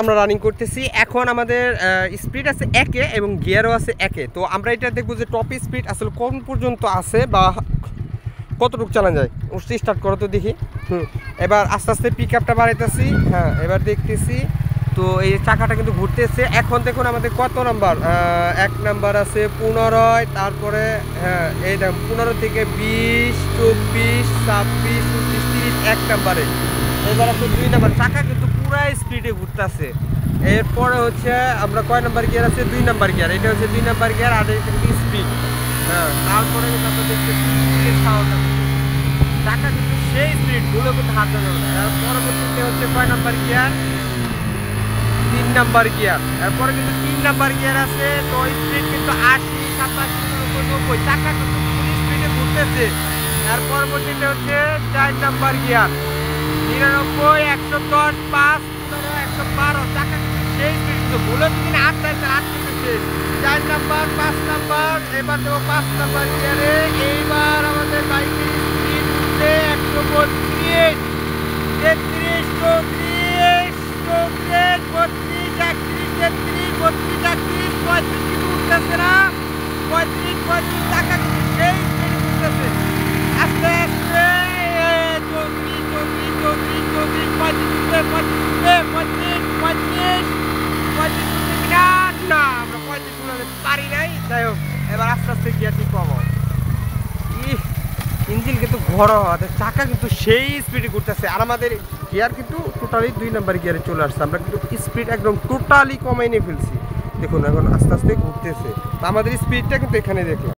আমরা রানিং করতেছি এখন আমাদের স্পিড আছে একে এবং গিয়ারও আছে একে। তো আমরা এটা দেখবো যে টপ স্পিড আসলে কোন পর্যন্ত আছে বা কতটুকু চালানো যায়। উঠছি, স্টার্ট করো তো দেখি। এবার আস্তে আস্তে পিক আপটা বাড়াইতেছি। হ্যাঁ, এবার দেখতেছি তো এই চাকাটা কিন্তু ঘুরতেছে। এখন দেখুন আমাদের কত নাম্বার, 1 নাম্বার আছে 15, তারপরে হ্যাঁ এই দেখুন 15 থেকে 20, 24, 26, 29, 30 1 নাম্বারে। এবার আছে 2 নাম্বার, চাকা কিন্তু পুরো স্পিডে ঘুরতেছে। এরপরে হচ্ছে আমরা কয় নাম্বার গিয়ার আছে, 2 নাম্বার গিয়ার, এটা হচ্ছে 2 নাম্বার গিয়ার আর এটা কিন্তু স্পিড। হ্যাঁ, তারপরে কিন্তু আমরা দেখতেছি সাউন্ড, চাকা কিন্তু সেই স্পিড গুলো কিন্তু হাত ধরে না। পরবর্তীতে হচ্ছে কয় নাম্বার গিয়ার, 3 নাম্বার গিয়ার। এরপরে কিন্তু 3 নাম্বার গিয়ার আছে, তো স্পিড কিন্তু 80, 87, 90, চাকা কিন্তু ফুল স্পিডে ঘুরতেছে। এর পরবর্তীতে হচ্ছে 4 নাম্বার গিয়ার, 99, 110, 5, 112, চাকা কিন্তু সেই স্পিড কিন্তু গুলো কিন্তু হাত চাইছে, হাত করতেছে। 4 নাম্বার, 5 নাম্বার, এবার দেবো 5 নাম্বার গিয়ারে। এইবার আমাদের বাইকের স্পিড উঠছে 132, 33, 34, 34, 32, 31, 33, 32, 31, 35 কিন্তু উঠতেছে না। 35, 35, চাকা কিন্তু সেই স্পিডে উঠতেছে। আস্তে আস্তে 34, 34, 34, 34, 35 উঠবে, 35 উঠবে, 35, 35, 35 উঠবে কিনা? না, আমরা 35 উঠাতে পারি নাই। যাই হোক, এবার আস্তে আস্তে গিয়ারটি কমাও। ইঞ্জিন কিন্তু ঘোরা হওয়াতে চাকা কিন্তু সেই স্পিডে ঘুরতেছে। আর আমাদের গিয়ার কিন্তু টোটালি 2 নাম্বার গিয়ারে চলে আসছে। আমরা কিন্তু স্পিড একদম টোটালি কমাই নিয়ে ফেলছি। দেখুন এখন আস্তে আস্তে ঘুরতেছে। তো আমাদের স্পিডটা কিন্তু এখানে দেখলাম।